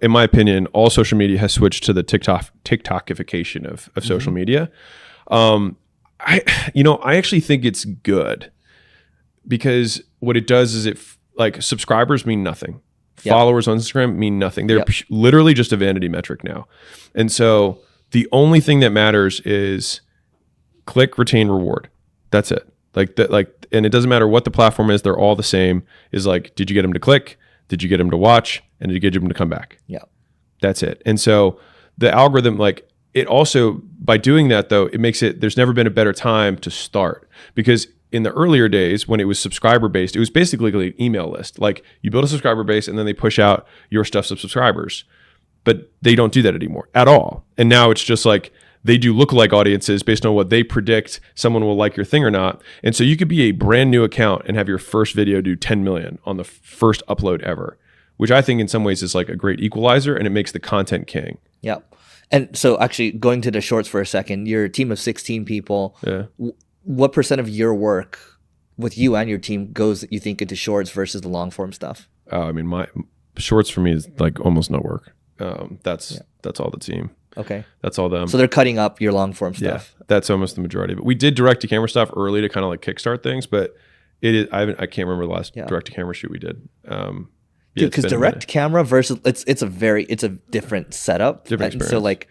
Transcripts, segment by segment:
in my opinion, all social media has switched to the TikTokification of social media. I actually think it's good because what it does is like subscribers mean nothing. Yep. Followers on Instagram mean nothing. They're literally just a vanity metric now. And so the only thing that matters is click, retain, reward. That's it. And it doesn't matter what the platform is. They're all the same. Is like, did you get them to click? Did you get them to watch? And did you get them to come back? Yeah. That's it. And so the algorithm, like it also, by doing that though, it makes it, there's never been a better time to start, because in the earlier days when it was subscriber based, it was basically like an email list. Like you build a subscriber base and then they push out your stuff to subscribers, but they don't do that anymore at all. And now it's just like they do lookalike audiences based on what they predict someone will like your thing or not. And so you could be a brand new account and have your first video do 10 million on the first upload ever, which I think in some ways is like a great equalizer, and it makes the content king. Yeah. And so actually going to the shorts for a second, you're a team of 16 people. Yeah. What percent of your work with you and your team goes, you think, into shorts versus the long form stuff? I mean, my shorts for me is like almost no work. That's all the team. Okay. That's all them. So they're cutting up your long form stuff. Yeah, that's almost the majority of it. We did direct to camera stuff early to kind of like kickstart things, but it is, I can't remember the last direct to camera shoot we did. Because direct camera versus it's a different setup. Different experience. So like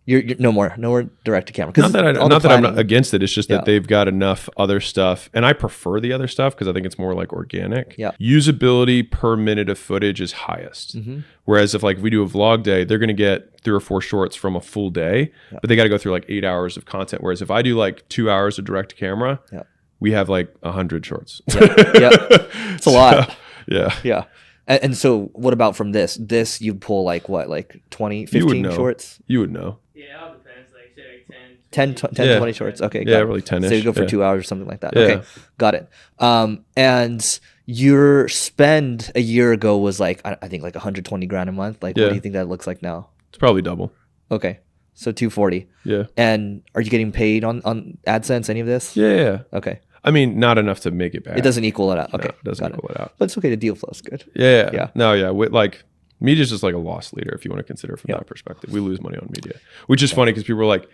you're no more direct to camera. Not that I'm not against it. It's just that they've got enough other stuff, and I prefer the other stuff because I think it's more like organic. Yeah. Usability per minute of footage is highest. Whereas if we do a vlog day, they're going to get 3 or 4 shorts from a full day, but they got to go through like 8 hours of content. Whereas if I do like 2 hours of direct to camera, we have like 100 shorts. It's a lot. Yeah. And so what about from this? This you'd pull like what, like 20, 15 shorts? You would know. Yeah, it all depends. Like, say like 10, 10, 20 shorts. Okay. Yeah, really 10-ish. So you go for 2 hours or something like that. Yeah. Okay. Got it. And your spend a year ago was like, I think like 120 grand a month. Like, what do you think that looks like now? It's probably double. Okay. So 240. Yeah. And are you getting paid on AdSense, any of this? Yeah. Okay. I mean, not enough to make it back. It doesn't equal it out. Okay. No, it doesn't equal it out. But it's okay. The deal flow is good. Yeah. No, yeah. Like, media's just like a loss leader if you want to consider it from that perspective. We lose money on media, which is funny because people are like,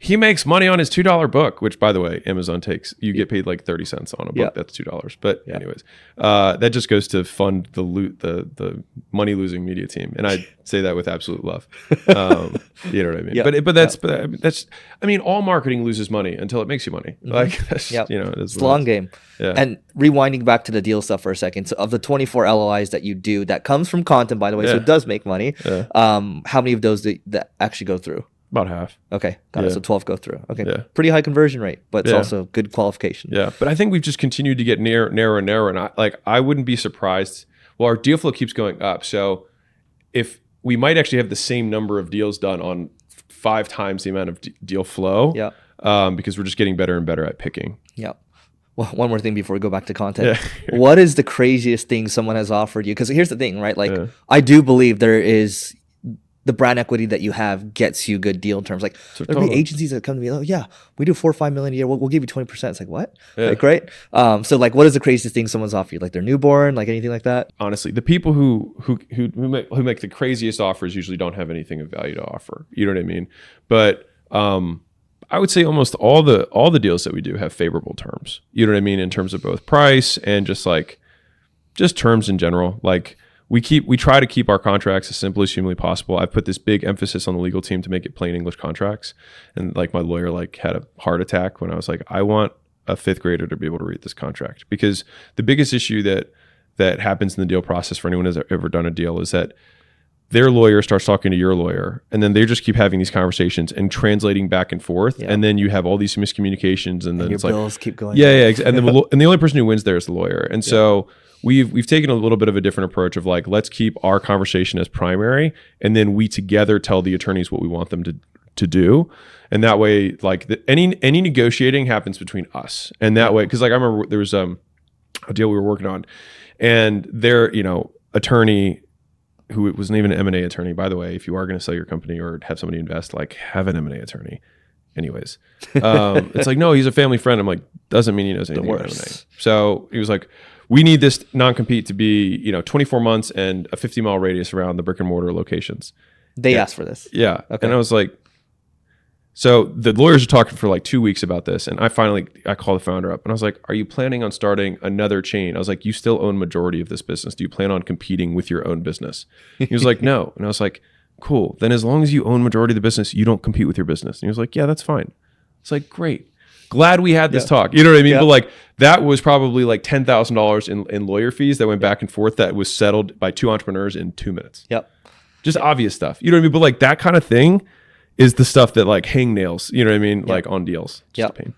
he makes money on his $2 book, which by the way, Amazon takes, you get paid like 30 cents on a book. That's $2. But anyways, that just goes to fund the money losing media team. And I say that with absolute love. You know what I mean? But that's, I mean, all marketing loses money until it makes you money. Like, that's, it's a long game. Yeah. And rewinding back to the deal stuff for a second. So of the 24 LOIs that you do, that comes from content, by the way, so it does make money. Yeah. How many of those that actually go through? About half. Okay, got it. So 12 go through. Okay, pretty high conversion rate, but it's also good qualification. Yeah, but I think we've just continued to get narrower and narrower. And I wouldn't be surprised. Well, our deal flow keeps going up. So if we might actually have the same number of deals done on 5 times the amount of deal flow. Yeah. Because we're just getting better and better at picking. Yeah. Well, one more thing before we go back to content. What is the craziest thing someone has offered you? Because here's the thing, right? Like, I do believe there is the brand equity that you have gets you good deal terms. Like there'll be agencies that come to me, oh yeah, we do 4 or 5 million a year. We'll give you 20%. It's like, what? Like, right? So like, what is the craziest thing someone's offered you? Like their newborn, like anything like that? Honestly, the people who make the craziest offers usually don't have anything of value to offer. You know what I mean? But I would say almost all the deals that we do have favorable terms. You know what I mean? In terms of both price and just terms in general. Like we try to keep our contracts as simple as humanly possible. I've put this big emphasis on the legal team to make it plain English contracts. And like my lawyer had a heart attack when I was like, I want a 5th grader to be able to read this contract, because the biggest issue that happens in the deal process for anyone who's ever done a deal is that their lawyer starts talking to your lawyer, and then they just keep having these conversations and translating back and forth. And then you have all these miscommunications, and then your it's like bills keep going. And the only person who wins there is the lawyer. And so we've taken a little bit of a different approach of like, let's keep our conversation as primary, and then we together tell the attorneys what we want them to do. And that way, like any negotiating happens between us. And that way, because like I remember there was a deal we were working on, and their attorney, who wasn't even an M&A attorney, by the way, if you are going to sell your company or have somebody invest, like have an M&A attorney. Anyways, it's like, no, he's a family friend. I'm like, doesn't mean he knows anything about M&A. So he was like, we need this non-compete to be, 24 months and a 50-mile radius around the brick and mortar locations. They asked for this. Yeah. Okay. And I was like, so the lawyers are talking for like 2 weeks about this. And I called the founder up and I was like, are you planning on starting another chain? I was like, you still own majority of this business. Do you plan on competing with your own business? He was like, no. And I was like, cool. Then as long as you own majority of the business, you don't compete with your business. And he was like, yeah, that's fine. It's like, great. Glad we had this talk. You know what I mean? Yeah. But like that was probably like $10,000 in lawyer fees that went back and forth that was settled by two entrepreneurs in 2 minutes. Yep. Just obvious stuff. You know what I mean? But like that kind of thing is the stuff that like hang nails, you know what I mean? Like on deals. Just a pain.